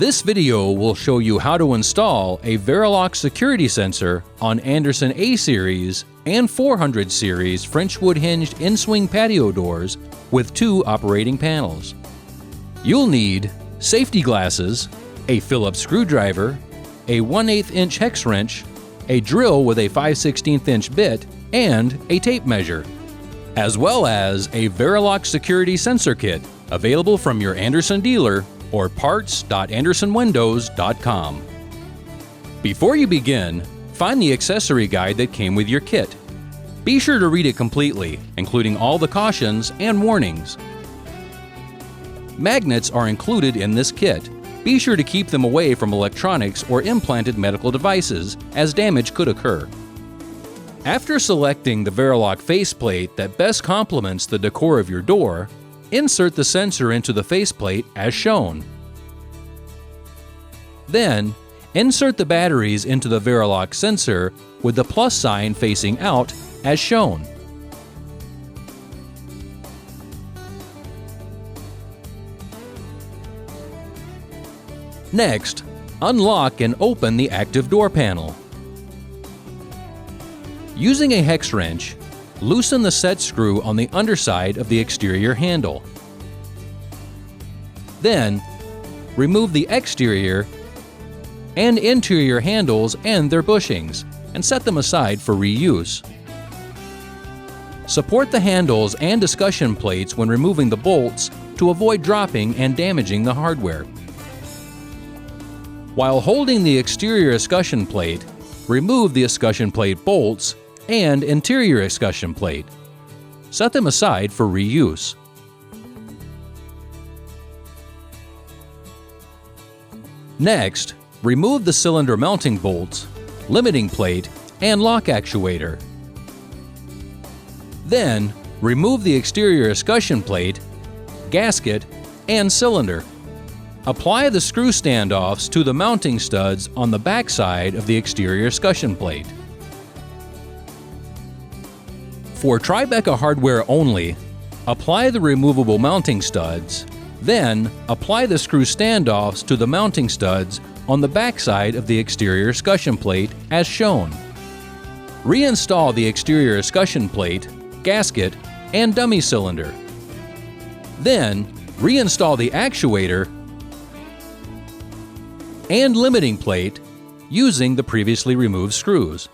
This video will show you how to install a VeriLock Security Sensor on Andersen A-Series and 400 Series Frenchwood Hinged Inswing Patio doors with 2 operating panels. You'll need safety glasses, a Phillips screwdriver, a 1/8 inch hex wrench, a drill with a 5/16 inch bit, and a tape measure, as well as a VeriLock Security Sensor Kit available from your Andersen dealer or parts.andersenwindows.com. Before you begin, find the accessory guide that came with your kit. Be sure to read it completely, including all the cautions and warnings. Magnets are included in this kit. Be sure to keep them away from electronics or implanted medical devices, as damage could occur. After selecting the VeriLock faceplate that best complements the decor of your door, insert the sensor into the faceplate as shown. Then, insert the batteries into the VeriLock sensor with the plus sign facing out as shown. Next, unlock and open the active door panel. Using a hex wrench, loosen the set screw on the underside of the exterior handle. Then, remove the exterior and interior handles and their bushings, and set them aside for reuse. Support the handles and discussion plates when removing the bolts to avoid dropping and damaging the hardware. While holding the exterior escutcheon plate, remove the escutcheon plate bolts and interior escutcheon plate. Set them aside for reuse. Next, remove the cylinder mounting bolts, limiting plate, and lock actuator. Then, remove the exterior escutcheon plate, gasket, and cylinder. Apply the screw standoffs to the mounting studs on the back side of the exterior escutcheon plate. For Tribeca hardware only, apply the removable mounting studs, then apply the screw standoffs to the mounting studs on the back side of the exterior escutcheon plate as shown. Reinstall the exterior escutcheon plate, gasket, and dummy cylinder. Then, reinstall the actuator and limiting plate using the previously removed screws.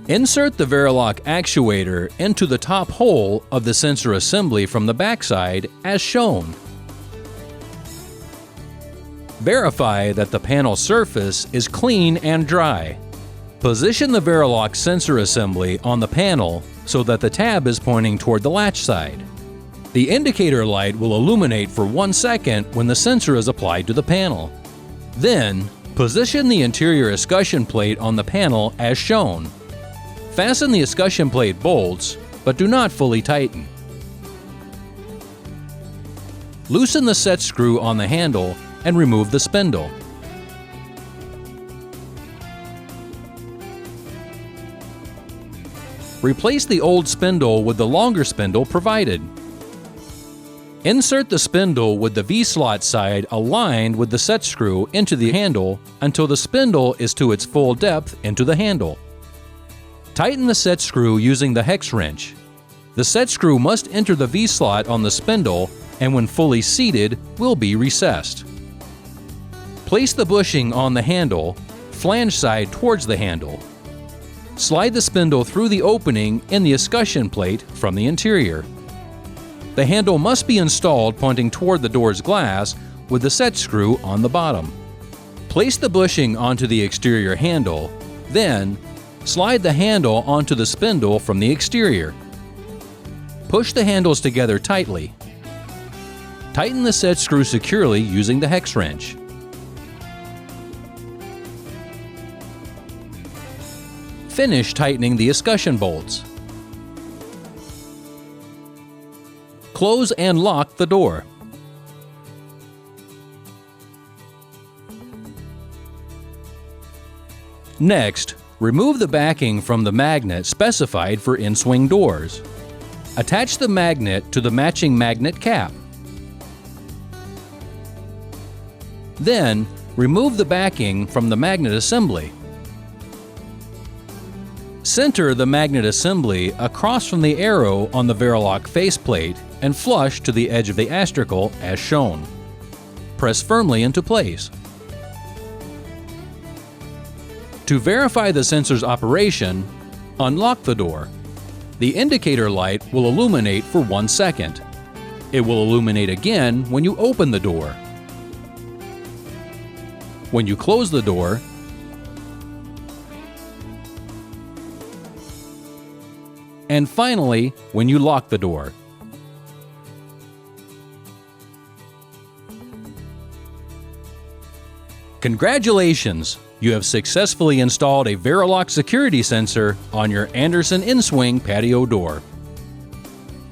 Insert the VeriLock actuator into the top hole of the sensor assembly from the backside as shown. Verify that the panel surface is clean and dry. Position the VeriLock sensor assembly on the panel so that the tab is pointing toward the latch side. The indicator light will illuminate for 1 second when the sensor is applied to the panel. Then, position the interior escutcheon plate on the panel as shown. Fasten the escutcheon plate bolts, but do not fully tighten. Loosen the set screw on the handle and remove the spindle. Replace the old spindle with the longer spindle provided. Insert the spindle with the V-slot side aligned with the set screw into the handle until the spindle is to its full depth into the handle. Tighten the set screw using the hex wrench. The set screw must enter the V-slot on the spindle and when fully seated will be recessed. Place the bushing on the handle, flange side towards the handle. Slide the spindle through the opening in the escutcheon plate from the interior. The handle must be installed pointing toward the door's glass with the set screw on the bottom. Place the bushing onto the exterior handle, then slide the handle onto the spindle from the exterior. Push the handles together tightly. Tighten the set screw securely using the hex wrench. Finish tightening the escutcheon bolts. Close and lock the door. Next, remove the backing from the magnet specified for in-swing doors. Attach the magnet to the matching magnet cap. Then, remove the backing from the magnet assembly. Center the magnet assembly across from the arrow on the VeriLock faceplate and flush to the edge of the astragal as shown. Press firmly into place. To verify the sensor's operation, unlock the door. The indicator light will illuminate for 1 second. It will illuminate again when you open the door. When you close the door, and finally, when you lock the door. Congratulations! You have successfully installed a VeriLock Security Sensor on your Andersen Inswing Patio door.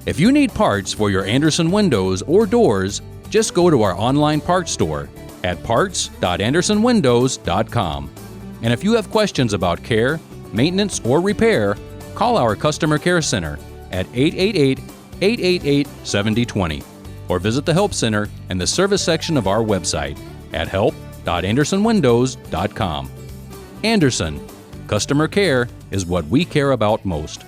If you need parts for your Andersen windows or doors, just go to our online parts store at parts.andersenwindows.com. And if you have questions about care, maintenance, or repair, call our Customer Care Center at 888-888-7020 or visit the Help Center in the Service section of our website at help.andersenwindows.com. Andersen, customer care is what we care about most.